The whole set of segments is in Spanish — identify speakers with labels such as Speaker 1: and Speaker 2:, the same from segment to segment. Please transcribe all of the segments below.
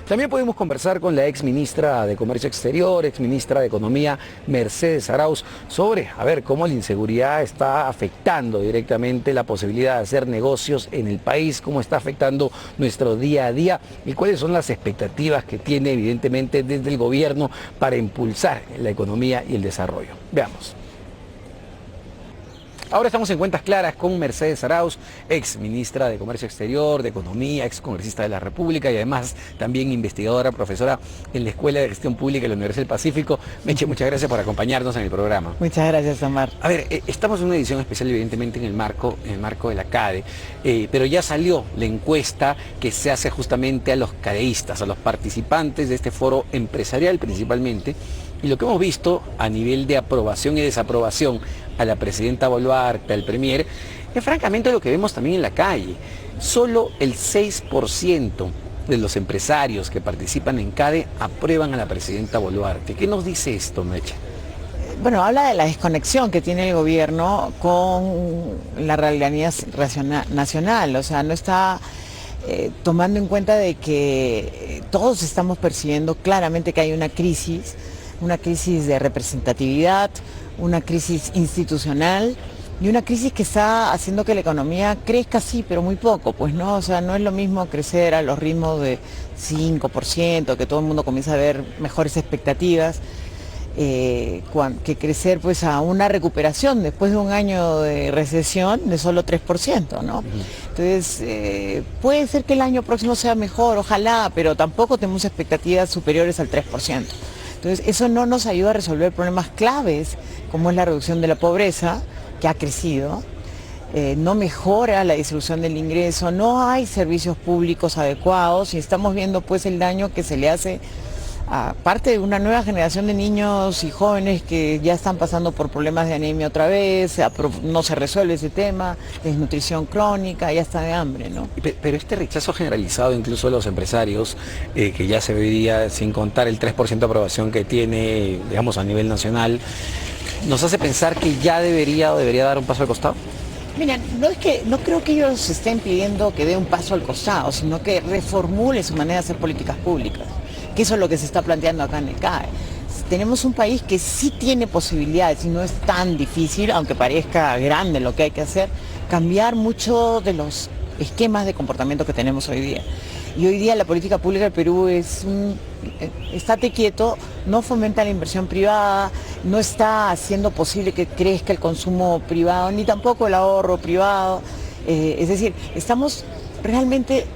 Speaker 1: También podemos conversar con la ex ministra de Comercio Exterior, ex ministra de Economía, Mercedes Arauz, sobre, cómo la inseguridad está afectando directamente la posibilidad de hacer negocios en el país, cómo está afectando nuestro día a día y cuáles son las expectativas que tiene evidentemente desde el gobierno para impulsar la economía y el desarrollo. Veamos. Ahora estamos en Cuentas Claras con Mercedes Arauz, ex ministra de Comercio Exterior, de Economía, ex congresista de la República y además también investigadora, profesora en la Escuela de Gestión Pública de la Universidad del Pacífico. Meche, muchas gracias por acompañarnos en el programa.
Speaker 2: Muchas gracias, Omar.
Speaker 1: Estamos en una edición especial evidentemente en el marco de la CADE, pero ya salió la encuesta que se hace justamente a los cadeístas, a los participantes de este foro empresarial principalmente, y lo que hemos visto a nivel de aprobación y desaprobación a la presidenta Boluarte, al premier, es francamente lo que vemos también en la calle. Solo el 6% de los empresarios que participan en CADE aprueban a la presidenta Boluarte. ¿Qué nos dice esto, Mecha?
Speaker 2: Bueno, habla de la desconexión que tiene el gobierno con la realidad nacional, o sea, no está tomando en cuenta de que todos estamos percibiendo claramente que hay una crisis de representatividad, una crisis institucional y una crisis que está haciendo que la economía crezca sí, pero muy poco, pues no, o sea, no es lo mismo crecer a los ritmos de 5%, que todo el mundo comienza a ver mejores expectativas, que crecer pues a una recuperación después de un año de recesión de solo 3%, ¿no? Entonces, puede ser que el año próximo sea mejor, ojalá, pero tampoco tenemos expectativas superiores al 3%. Entonces, eso no nos ayuda a resolver problemas claves, como es la reducción de la pobreza, que ha crecido, no mejora la distribución del ingreso, no hay servicios públicos adecuados y estamos viendo pues el daño que se le hace a parte de una nueva generación de niños y jóvenes que ya están pasando por problemas de anemia otra vez, no se resuelve ese tema, desnutrición crónica, ya está de hambre, ¿no?
Speaker 1: Pero este rechazo generalizado incluso de los empresarios, que ya se vería sin contar el 3% de aprobación que tiene, digamos, a nivel nacional, ¿nos hace pensar que ya debería dar un paso al costado?
Speaker 2: Mira, no creo que ellos estén pidiendo que dé un paso al costado, sino que reformule su manera de hacer políticas públicas, que eso es lo que se está planteando acá en el CAE. Tenemos un país que sí tiene posibilidades y no es tan difícil, aunque parezca grande lo que hay que hacer, cambiar mucho de los esquemas de comportamiento que tenemos hoy día. Y hoy día la política pública del Perú es estate quieto, no fomenta la inversión privada, no está haciendo posible que crezca el consumo privado, ni tampoco el ahorro privado. Es decir, estamos realmente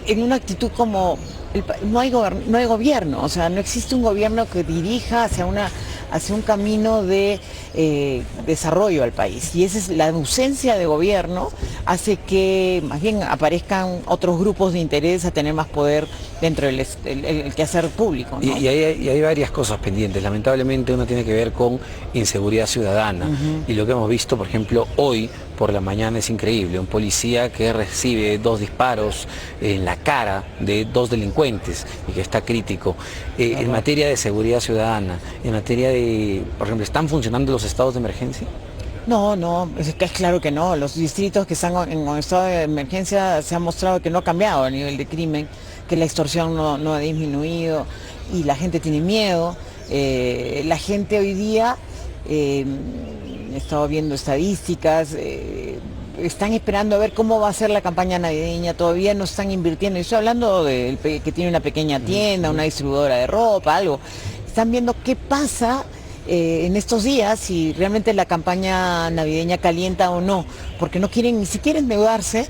Speaker 2: en una actitud como no hay gobierno, o sea, no existe un gobierno que dirija hacia un camino de desarrollo al país. Y esa es la ausencia de gobierno, hace que más bien aparezcan otros grupos de interés a tener más poder dentro del quehacer público, ¿no?
Speaker 1: Y hay varias cosas pendientes. Lamentablemente una tiene que ver con inseguridad ciudadana. Y lo que hemos visto, por ejemplo, hoy por la mañana es increíble. Un policía que recibe 2 disparos en la cara de 2 delincuentes y que está crítico. En materia de seguridad ciudadana, en materia de, por ejemplo, ¿están funcionando los estados de emergencia?
Speaker 2: No, es claro que no. Los distritos que están en estado de emergencia se ha mostrado que no ha cambiado a nivel de crimen, que la extorsión no ha disminuido y la gente tiene miedo. La gente hoy día, he estado viendo estadísticas, están esperando a ver cómo va a ser la campaña navideña, todavía no están invirtiendo. Yo estoy hablando de que tiene una pequeña tienda, una distribuidora de ropa, algo. Están viendo qué pasa en estos días, si realmente la campaña navideña calienta o no, porque no quieren ni siquiera endeudarse,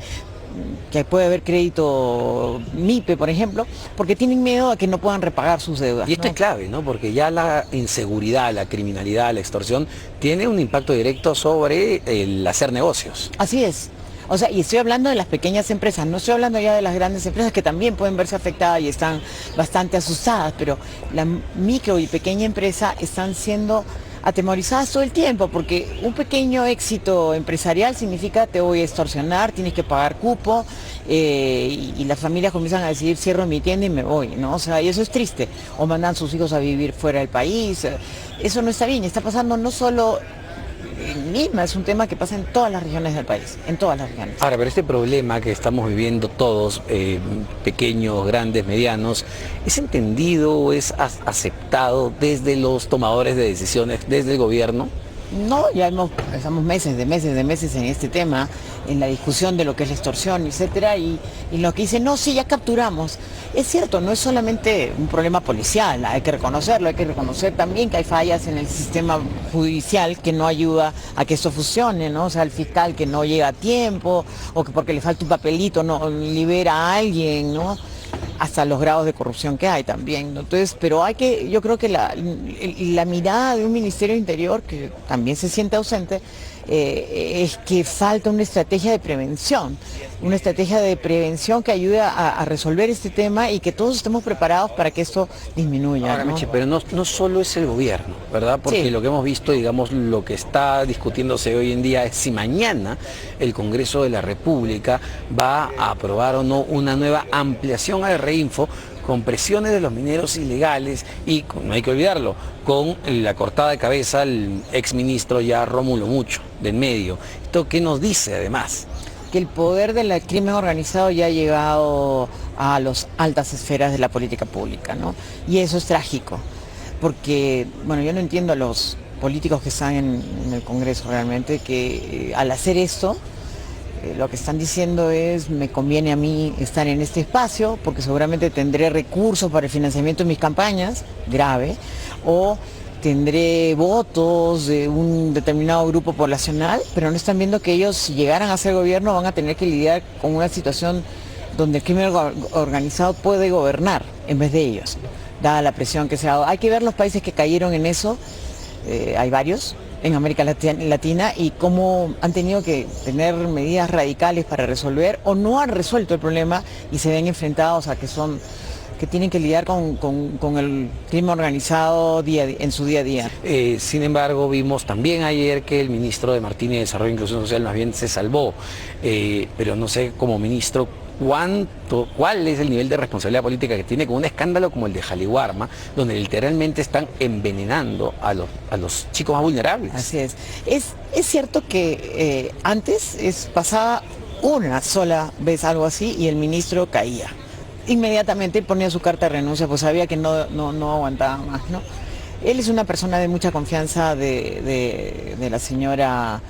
Speaker 2: que puede haber crédito MIPE, por ejemplo, porque tienen miedo a que no puedan repagar sus deudas.
Speaker 1: Y esto es clave, ¿no? Porque ya la inseguridad, la criminalidad, la extorsión, tiene un impacto directo sobre el hacer negocios.
Speaker 2: Así es. O sea, y estoy hablando de las pequeñas empresas, no estoy hablando ya de las grandes empresas que también pueden verse afectadas y están bastante asustadas, pero la micro y pequeña empresa están siendo atemorizadas todo el tiempo, porque un pequeño éxito empresarial significa te voy a extorsionar, tienes que pagar cupo, y las familias comienzan a decidir cierro mi tienda y me voy, ¿no? O sea, y eso es triste, o mandan sus hijos a vivir fuera del país, eso no está bien, está pasando no solo en Lima, es un tema que pasa en todas las regiones del país, en todas las regiones.
Speaker 1: Ahora, pero este problema que estamos viviendo todos, pequeños, grandes, medianos, ¿es entendido o es aceptado desde los tomadores de decisiones, desde el gobierno?
Speaker 2: No, ya estamos meses en este tema, en la discusión de lo que es la extorsión, etcétera, y lo que dicen, no, sí, ya capturamos. Es cierto, no es solamente un problema policial, hay que reconocerlo, hay que reconocer también que hay fallas en el sistema judicial que no ayuda a que esto funcione, ¿no? O sea, el fiscal que no llega a tiempo, o que porque le falta un papelito no libera a alguien, ¿no? Hasta los grados de corrupción que hay también, ¿no? Entonces, pero yo creo que la mirada de un Ministerio de Interior, que también se siente ausente, es que falta una estrategia de prevención que ayude a resolver este tema y que todos estemos preparados para que esto disminuya.
Speaker 1: Ahora,
Speaker 2: ¿no?
Speaker 1: Meche, pero no solo es el gobierno, ¿verdad? Porque
Speaker 2: Sí.
Speaker 1: lo que hemos visto, digamos, lo que está discutiéndose hoy en día es si mañana el Congreso de la República va a aprobar o no una nueva ampliación al Reinfo con presiones de los mineros ilegales y, no hay que olvidarlo, con la cortada de cabeza al exministro ya Rómulo Mucho, del medio. ¿Esto qué nos dice además?
Speaker 2: Que el poder del crimen organizado ya ha llegado a las altas esferas de la política pública, ¿no? Y eso es trágico, porque, bueno, yo no entiendo a los políticos que están en el Congreso realmente, que al hacer esto, lo que están diciendo es, me conviene a mí estar en este espacio, porque seguramente tendré recursos para el financiamiento de mis campañas, grave, o tendré votos de un determinado grupo poblacional, pero no están viendo que ellos, si llegaran a ser gobierno, van a tener que lidiar con una situación donde el crimen organizado puede gobernar en vez de ellos, dada la presión que se ha dado. Hay que ver los países que cayeron en eso, hay varios en América Latina, y cómo han tenido que tener medidas radicales para resolver o no han resuelto el problema y se ven enfrentados a que tienen que lidiar con el crimen organizado en su día a día.
Speaker 1: Sin embargo, vimos también ayer que el ministro de Martínez de Desarrollo e Inclusión Social más bien se salvó, pero no sé, como ministro, cuál es el nivel de responsabilidad política que tiene con un escándalo como el de Jaliwarma, donde literalmente están envenenando a los chicos más vulnerables.
Speaker 2: Así es. Es cierto que antes pasaba una sola vez algo así y el ministro caía. Inmediatamente ponía su carta de renuncia, pues sabía que no aguantaba más, ¿no? Él es una persona de mucha confianza de la señora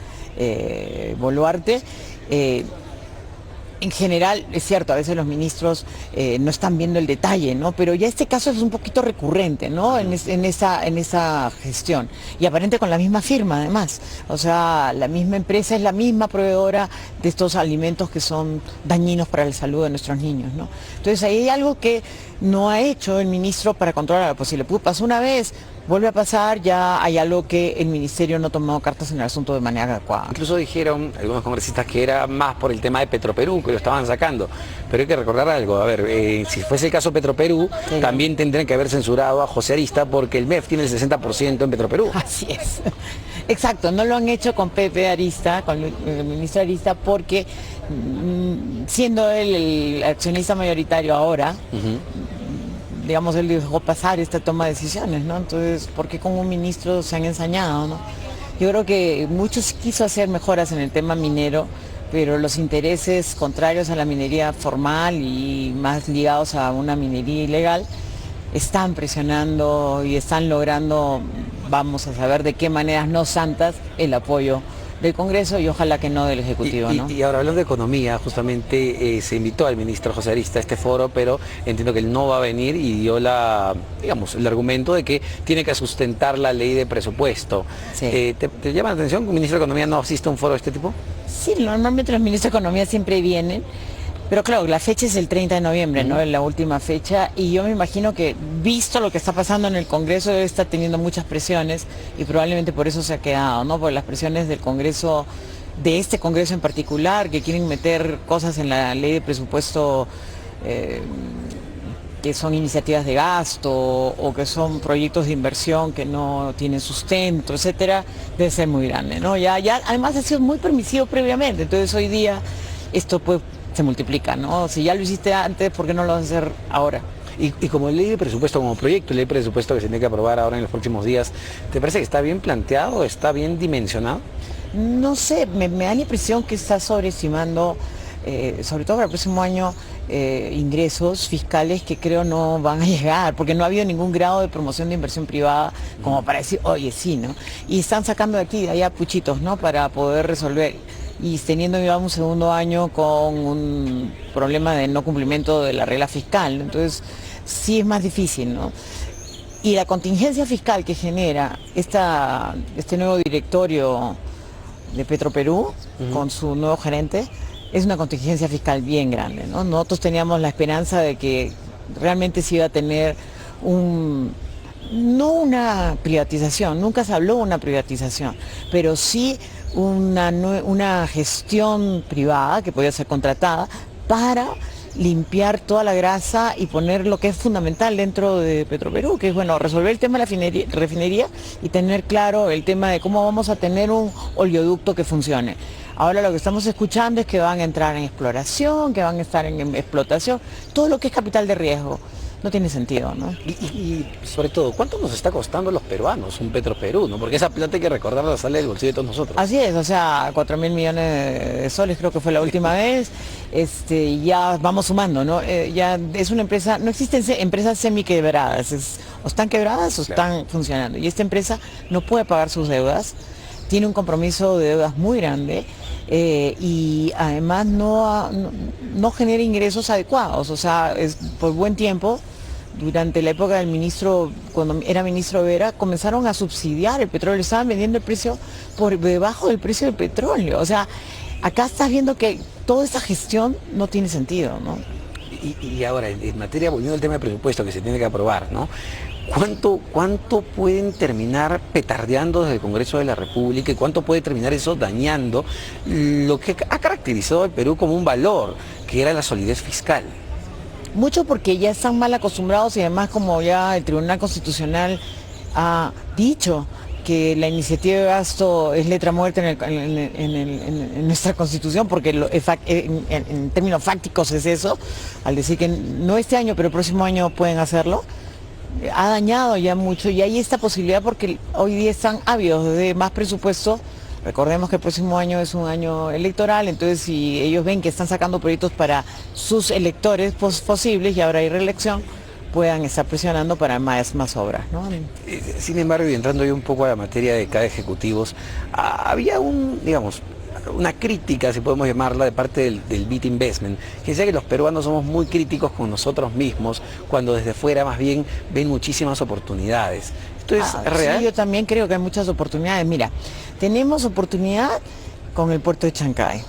Speaker 2: Boluarte. En general, es cierto, a veces los ministros no están viendo el detalle, ¿no? Pero ya este caso es un poquito recurrente, ¿no? En esa gestión. Y aparente con la misma firma, además. O sea, la misma empresa es la misma proveedora de estos alimentos que son dañinos para la salud de nuestros niños, ¿no? Entonces, ahí hay algo que no ha hecho el ministro para controlar. Pues si le pasó una vez, vuelve a pasar, ya hay algo que el ministerio no tomó cartas en el asunto de manera adecuada.
Speaker 1: Incluso dijeron algunos congresistas que era más por el tema de Petroperú, que lo estaban sacando. Pero hay que recordar algo, a ver, si fuese el caso Petroperú, sí, también tendrían que haber censurado a José Arista porque el MEF tiene el 60% en Petroperú.
Speaker 2: Así es. Exacto, no lo han hecho con Pepe Arista, con el ministro Arista, porque siendo él el accionista mayoritario ahora, digamos, él dejó pasar esta toma de decisiones, ¿no? Entonces, ¿por qué con un ministro se han ensañado, no? Yo creo que muchos quiso hacer mejoras en el tema minero, pero los intereses contrarios a la minería formal y más ligados a una minería ilegal están presionando y están logrando, vamos a saber de qué maneras no santas, el apoyo del Congreso y ojalá que no del Ejecutivo, ¿no?
Speaker 1: Y ahora hablando de economía, justamente se invitó al ministro José Arista a este foro, pero entiendo que él no va a venir y dio el argumento de que tiene que sustentar la ley de presupuesto.
Speaker 2: Sí.
Speaker 1: ¿Te llama la atención que un ministro de Economía no asista a un foro de este tipo?
Speaker 2: Sí, normalmente los ministros de Economía siempre vienen, pero claro, la fecha es el 30 de noviembre, ¿no? Es la última fecha, y yo me imagino que, visto lo que está pasando en el Congreso, debe estar teniendo muchas presiones y probablemente por eso se ha quedado, ¿no? Por las presiones del Congreso, de este Congreso en particular, que quieren meter cosas en la ley de presupuesto que son iniciativas de gasto o que son proyectos de inversión que no tienen sustento, etcétera, debe ser muy grande, ¿no? Ya además ha sido muy permisivo previamente, entonces hoy día esto pues se multiplica, ¿no? Si ya lo hiciste antes, ¿por qué no lo vas a hacer ahora?
Speaker 1: Y como ley de presupuesto, como proyecto de ley de presupuesto que se tiene que aprobar ahora en los próximos días, ¿te parece que está bien planteado, está bien dimensionado?
Speaker 2: No sé, me da la impresión que está sobreestimando, sobre todo para el próximo año, ingresos fiscales que creo no van a llegar, porque no ha habido ningún grado de promoción de inversión privada como para decir, oye, sí, ¿no? Y están sacando de aquí y de allá puchitos, ¿no? Para poder resolver. Y teniendo ya un segundo año con un problema de no cumplimiento de la regla fiscal, ¿no? Entonces sí es más difícil, ¿no? Y la contingencia fiscal que genera este nuevo directorio de Petroperú, con su nuevo gerente, es una contingencia fiscal bien grande, ¿no? Nosotros teníamos la esperanza de que realmente se iba a tener no una privatización, nunca se habló de una privatización, pero sí una gestión privada que podía ser contratada para limpiar toda la grasa y poner lo que es fundamental dentro de Petroperú, que es, bueno, resolver el tema de la refinería y tener claro el tema de cómo vamos a tener un oleoducto que funcione. Ahora lo que estamos escuchando es que van a entrar en exploración, que van a estar en explotación, todo lo que es capital de riesgo. No tiene sentido, ¿no?
Speaker 1: Y sobre todo, ¿cuánto nos está costando a los peruanos un Petroperú, ¿no? Porque esa plata hay que recordarla, sale del bolsillo de todos nosotros.
Speaker 2: Así es, o sea, 4.000 millones de soles creo que fue la última vez. Ya vamos sumando, ¿no? Ya es una empresa, no existen empresas semiquebradas, o están quebradas o están funcionando. Y esta empresa no puede pagar sus deudas, tiene un compromiso de deudas muy grande. Y además no genera ingresos adecuados, o sea, por buen tiempo, durante la época del ministro, cuando era ministro Vera, comenzaron a subsidiar el petróleo, estaban vendiendo el precio por debajo del precio del petróleo, o sea, acá estás viendo que toda esa gestión no tiene sentido, ¿no?
Speaker 1: Y ahora, en materia, volviendo al tema de presupuesto que se tiene que aprobar, ¿no? ¿Cuánto pueden terminar petardeando desde el Congreso de la República y cuánto puede terminar eso dañando lo que ha caracterizado al Perú como un valor, que era la solidez fiscal?
Speaker 2: Mucho porque ya están mal acostumbrados y además como ya el Tribunal Constitucional ha dicho que la iniciativa de gasto es letra muerta en nuestra Constitución, porque en términos fácticos es eso, al decir que no este año, pero el próximo año pueden hacerlo. Ha dañado ya mucho y hay esta posibilidad porque hoy día están ávidos de más presupuesto. Recordemos que el próximo año es un año electoral, entonces si ellos ven que están sacando proyectos para sus electores posibles y ahora hay reelección, puedan estar presionando para más obras, ¿no?
Speaker 1: Sin embargo, y entrando yo un poco a la materia de cada ejecutivos, había una crítica, si podemos llamarla, de parte del BIT Investment, que decía que los peruanos somos muy críticos con nosotros mismos, cuando desde fuera más bien ven muchísimas oportunidades. ¿Esto es real?
Speaker 2: Sí, yo también creo que hay muchas oportunidades. Mira, tenemos oportunidad con el puerto de Chancay,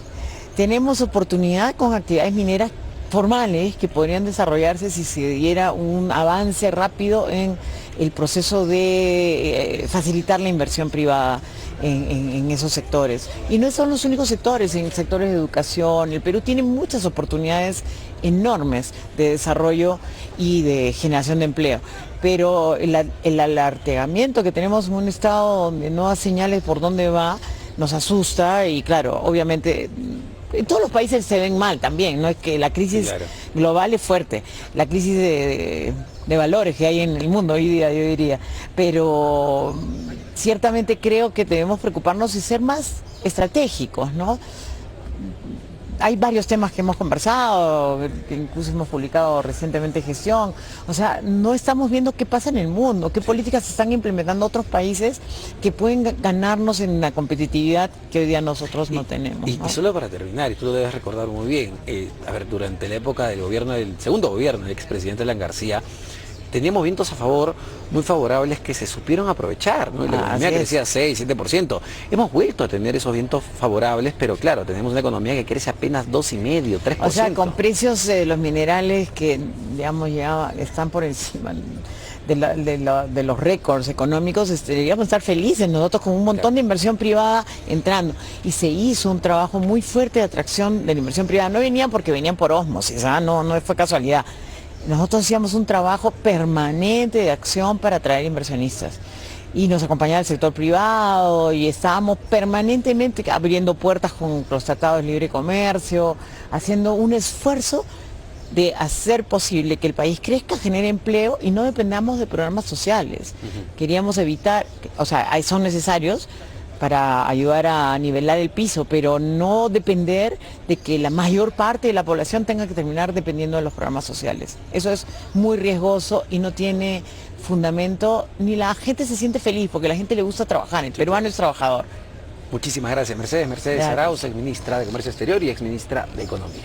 Speaker 2: tenemos oportunidad con actividades mineras formales que podrían desarrollarse si se diera un avance rápido en el proceso de facilitar la inversión privada en esos sectores. Y no son los únicos sectores, en sectores de educación. El Perú tiene muchas oportunidades enormes de desarrollo y de generación de empleo. Pero el alargamiento que tenemos en un estado donde no da señales por dónde va, nos asusta y claro, obviamente en todos los países se ven mal también, no es que la crisis global es fuerte, la crisis de valores que hay en el mundo hoy día, yo diría, pero ciertamente creo que debemos preocuparnos y ser más estratégicos, ¿no? Hay varios temas que hemos conversado, que incluso hemos publicado recientemente gestión. O sea, no estamos viendo qué pasa en el mundo, qué políticas están implementando otros países que pueden ganarnos en la competitividad que hoy día nosotros no tenemos, ¿no?
Speaker 1: Y solo para terminar, y tú lo debes recordar muy bien, durante la época del segundo gobierno del expresidente Alan García, teníamos vientos a favor, muy favorables, que se supieron aprovechar, ¿no? La economía crecía 6, 7%. Hemos vuelto a tener esos vientos favorables, pero claro, tenemos una economía que crece apenas 2,5, 3%.
Speaker 2: O sea, con precios de los minerales que, digamos, ya están por encima de los récords económicos, deberíamos estar felices nosotros con un montón de inversión privada entrando. Y se hizo un trabajo muy fuerte de atracción de la inversión privada. No venían porque venían por ósmosis, no fue casualidad. Nosotros hacíamos un trabajo permanente de acción para atraer inversionistas y nos acompañaba el sector privado y estábamos permanentemente abriendo puertas con los tratados de libre comercio, haciendo un esfuerzo de hacer posible que el país crezca, genere empleo y no dependamos de programas sociales. Queríamos evitar, o sea, son necesarios para ayudar a nivelar el piso, pero no depender de que la mayor parte de la población tenga que terminar dependiendo de los programas sociales. Eso es muy riesgoso y no tiene fundamento, ni la gente se siente feliz, porque a la gente le gusta trabajar, el peruano es trabajador.
Speaker 1: Muchísimas gracias, Mercedes. Mercedes Arauz, exministra de Comercio Exterior y exministra de Economía.